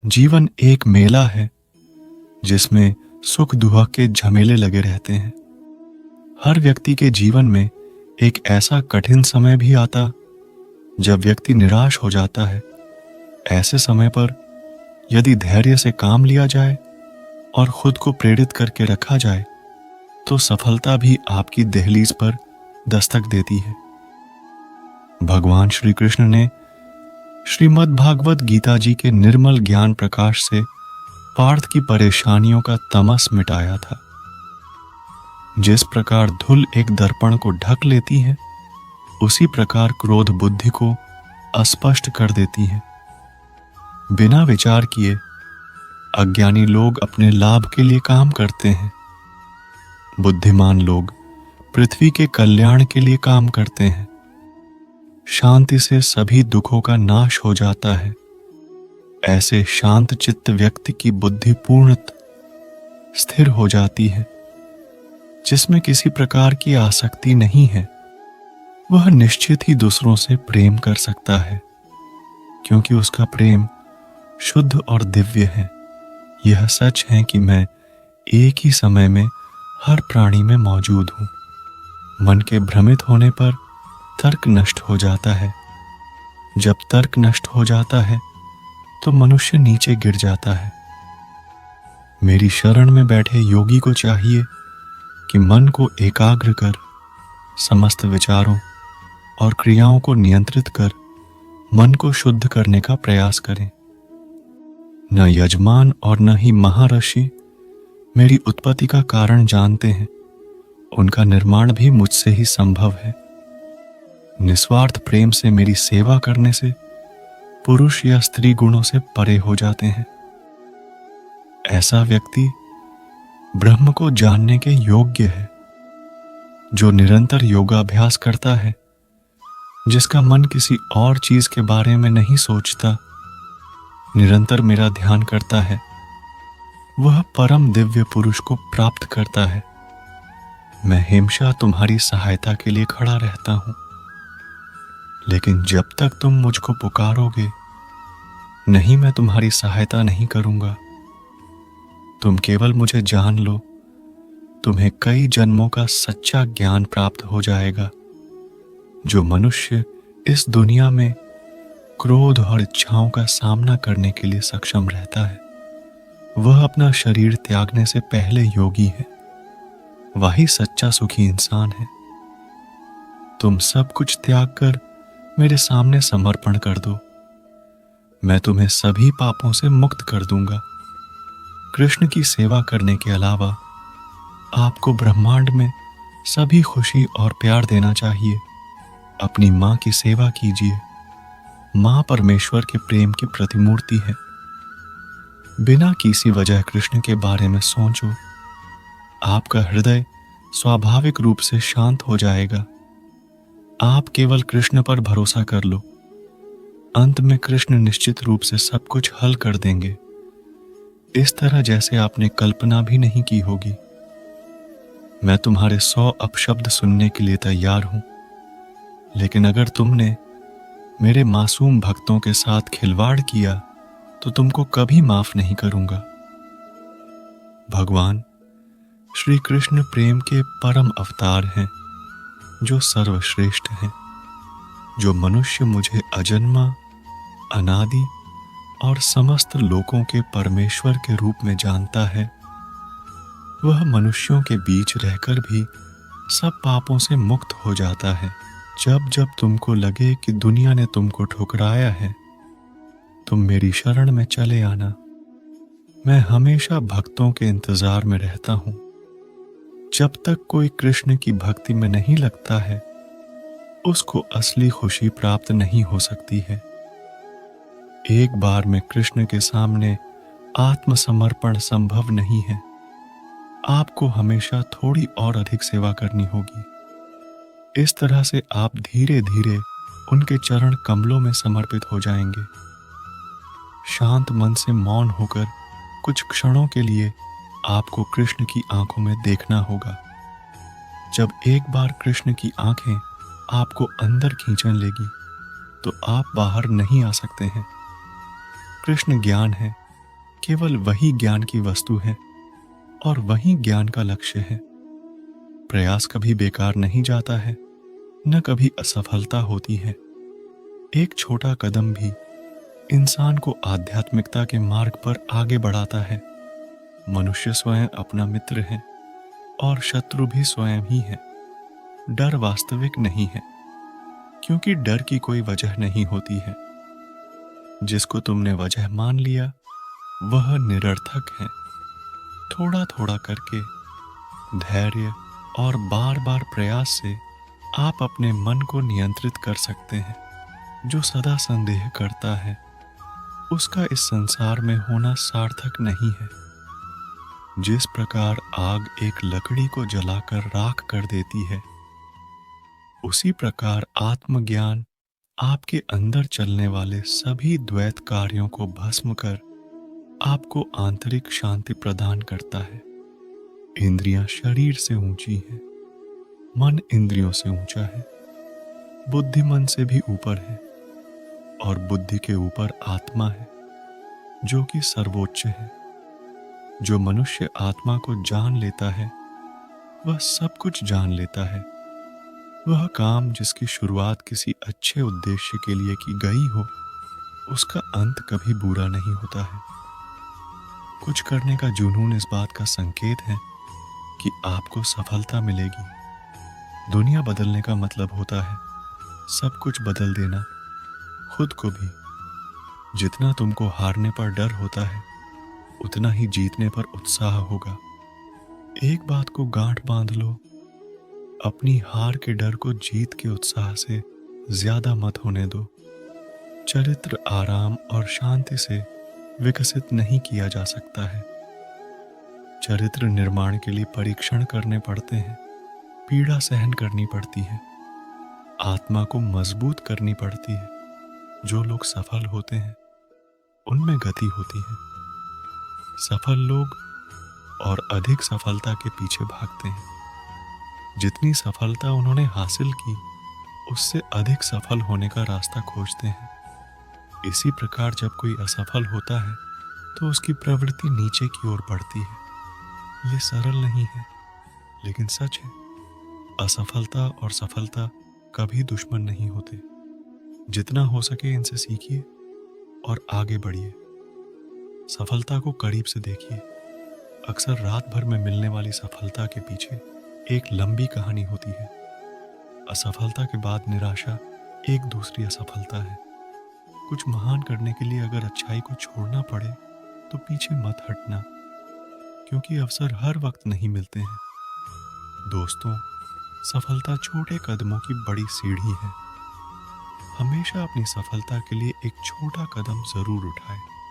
जीवन एक मेला है जिसमें सुख दुख के झमेले लगे रहते हैं। हर व्यक्ति के जीवन में एक ऐसा कठिन समय भी आता जब व्यक्ति निराश हो जाता है। ऐसे समय पर यदि धैर्य से काम लिया जाए और खुद को प्रेरित करके रखा जाए तो सफलता भी आपकी दहलीज पर दस्तक देती है। भगवान श्री कृष्ण ने श्रीमद् भागवत गीता जी के निर्मल ज्ञान प्रकाश से पार्थ की परेशानियों का तमस मिटाया था। जिस प्रकार धूल एक दर्पण को ढक लेती है, उसी प्रकार क्रोध बुद्धि को अस्पष्ट कर देती है। बिना विचार किए अज्ञानी लोग अपने लाभ के लिए काम करते हैं। बुद्धिमान लोग पृथ्वी के कल्याण के लिए काम करते हैं। शांति से सभी दुखों का नाश हो जाता है। ऐसे शांत चित्त व्यक्ति की बुद्धि पूर्णतः स्थिर हो जाती है, जिसमें किसी प्रकार की आसक्ति नहीं है। वह निश्चित ही दूसरों से प्रेम कर सकता है, क्योंकि उसका प्रेम शुद्ध और दिव्य है। यह सच है कि मैं एक ही समय में हर प्राणी में मौजूद हूं। मन के भ्रमित होने पर तर्क नष्ट हो जाता है। जब तर्क नष्ट हो जाता है तो मनुष्य नीचे गिर जाता है। मेरी शरण में बैठे योगी को चाहिए कि मन को एकाग्र कर समस्त विचारों और क्रियाओं को नियंत्रित कर मन को शुद्ध करने का प्रयास करें। न यजमान और न ही महर्षि मेरी उत्पत्ति का कारण जानते हैं। उनका निर्माण भी मुझसे ही संभव है। निस्वार्थ प्रेम से मेरी सेवा करने से पुरुष या स्त्री गुणों से परे हो जाते हैं। ऐसा व्यक्ति ब्रह्म को जानने के योग्य है। जो निरंतर योगाभ्यास करता है, जिसका मन किसी और चीज के बारे में नहीं सोचता, निरंतर मेरा ध्यान करता है, वह परम दिव्य पुरुष को प्राप्त करता है। मैं हमेशा तुम्हारी सहायता के लिए खड़ा रहता हूं, लेकिन जब तक तुम मुझको पुकारोगे नहीं, मैं तुम्हारी सहायता नहीं करूंगा। तुम केवल मुझे जान लो, तुम्हें कई जन्मों का सच्चा ज्ञान प्राप्त हो जाएगा। जो मनुष्य इस दुनिया में क्रोध और इच्छाओं का सामना करने के लिए सक्षम रहता है, वह अपना शरीर त्यागने से पहले योगी है। वही सच्चा सुखी इंसान है। तुम सब कुछ त्याग कर मेरे सामने समर्पण कर दो, मैं तुम्हें सभी पापों से मुक्त कर दूंगा। कृष्ण की सेवा करने के अलावा आपको ब्रह्मांड में सभी खुशी और प्यार देना चाहिए। अपनी मां की सेवा कीजिए। मां परमेश्वर के प्रेम की प्रतिमूर्ति है। बिना किसी वजह कृष्ण के बारे में सोचो, आपका हृदय स्वाभाविक रूप से शांत हो जाएगा। आप केवल कृष्ण पर भरोसा कर लो। अंत में कृष्ण निश्चित रूप से सब कुछ हल कर देंगे, इस तरह जैसे आपने कल्पना भी नहीं की होगी। मैं तुम्हारे 100 अपशब्द सुनने के लिए तैयार हूं, लेकिन अगर तुमने मेरे मासूम भक्तों के साथ खिलवाड़ किया तो तुमको कभी माफ नहीं करूंगा। भगवान श्री कृष्ण प्रेम के परम अवतार हैं, जो सर्वश्रेष्ठ हैं। जो मनुष्य मुझे अजन्मा, अनादि और समस्त लोकों के परमेश्वर के रूप में जानता है, वह मनुष्यों के बीच रहकर भी सब पापों से मुक्त हो जाता है। जब जब तुमको लगे कि दुनिया ने तुमको ठुकराया है, तुम मेरी शरण में चले आना। मैं हमेशा भक्तों के इंतजार में रहता हूं। जब तक कोई कृष्ण की भक्ति में नहीं लगता है, उसको असली खुशी प्राप्त नहीं हो सकती है। एक बार में कृष्ण के सामने आत्मसमर्पण संभव नहीं है। आपको हमेशा थोड़ी और अधिक सेवा करनी होगी। इस तरह से आप धीरे धीरे उनके चरण कमलों में समर्पित हो जाएंगे। शांत मन से मौन होकर कुछ क्षणों के लिए आपको कृष्ण की आंखों में देखना होगा। जब एक बार कृष्ण की आंखें आपको अंदर खींचने लेगी तो आप बाहर नहीं आ सकते हैं। कृष्ण ज्ञान है, केवल वही ज्ञान की वस्तु है और वही ज्ञान का लक्ष्य है। प्रयास कभी बेकार नहीं जाता है, न कभी असफलता होती है। एक छोटा कदम भी इंसान को आध्यात्मिकता के मार्ग पर आगे बढ़ाता है। मनुष्य स्वयं अपना मित्र है और शत्रु भी स्वयं ही है। डर वास्तविक नहीं है, क्योंकि डर की कोई वजह नहीं होती है। जिसको तुमने वजह मान लिया वह निरर्थक है। थोड़ा थोड़ा करके, धैर्य और बार बार प्रयास से आप अपने मन को नियंत्रित कर सकते हैं। जो सदा संदेह करता है उसका इस संसार में होना सार्थक नहीं है। जिस प्रकार आग एक लकड़ी को जलाकर राख कर देती है, उसी प्रकार आत्मज्ञान आपके अंदर चलने वाले सभी द्वैत कार्यों को भस्म कर आपको आंतरिक शांति प्रदान करता है। इंद्रियां शरीर से ऊंची हैं, मन इंद्रियों से ऊंचा है, बुद्धि मन से भी ऊपर है और बुद्धि के ऊपर आत्मा है जो कि सर्वोच्च है। जो मनुष्य आत्मा को जान लेता है वह सब कुछ जान लेता है। वह काम जिसकी शुरुआत किसी अच्छे उद्देश्य के लिए की गई हो, उसका अंत कभी बुरा नहीं होता है। कुछ करने का जुनून इस बात का संकेत है कि आपको सफलता मिलेगी। दुनिया बदलने का मतलब होता है सब कुछ बदल देना, खुद को भी। जितना तुमको हारने पर डर होता है, उतना ही जीतने पर उत्साह होगा। एक बात को गांठ बांध लो, अपनी हार के डर को जीत के उत्साह से ज्यादा मत होने दो। चरित्र आराम और शांति से विकसित नहीं किया जा सकता है। चरित्र निर्माण के लिए परीक्षण करने पड़ते हैं, पीड़ा सहन करनी पड़ती है, आत्मा को मजबूत करनी पड़ती है। जो लोग सफल होते हैं उनमें गति होती है। सफल लोग और अधिक सफलता के पीछे भागते हैं। जितनी सफलता उन्होंने हासिल की, उससे अधिक सफल होने का रास्ता खोजते हैं। इसी प्रकार जब कोई असफल होता है तो उसकी प्रवृत्ति नीचे की ओर बढ़ती है। ये सरल नहीं है, लेकिन सच है। असफलता और सफलता कभी दुश्मन नहीं होते। जितना हो सके इनसे सीखिए और आगे बढ़िए। सफलता को करीब से देखिए। अक्सर रात भर में मिलने वाली सफलता के पीछे एक लंबी कहानी होती है। असफलता के बाद निराशा एक दूसरी असफलता है। कुछ महान करने के लिए अगर अच्छाई को छोड़ना पड़े तो पीछे मत हटना, क्योंकि अवसर हर वक्त नहीं मिलते हैं। दोस्तों, सफलता छोटे कदमों की बड़ी सीढ़ी है। हमेशा अपनी सफलता के लिए एक छोटा कदम जरूर उठाएं।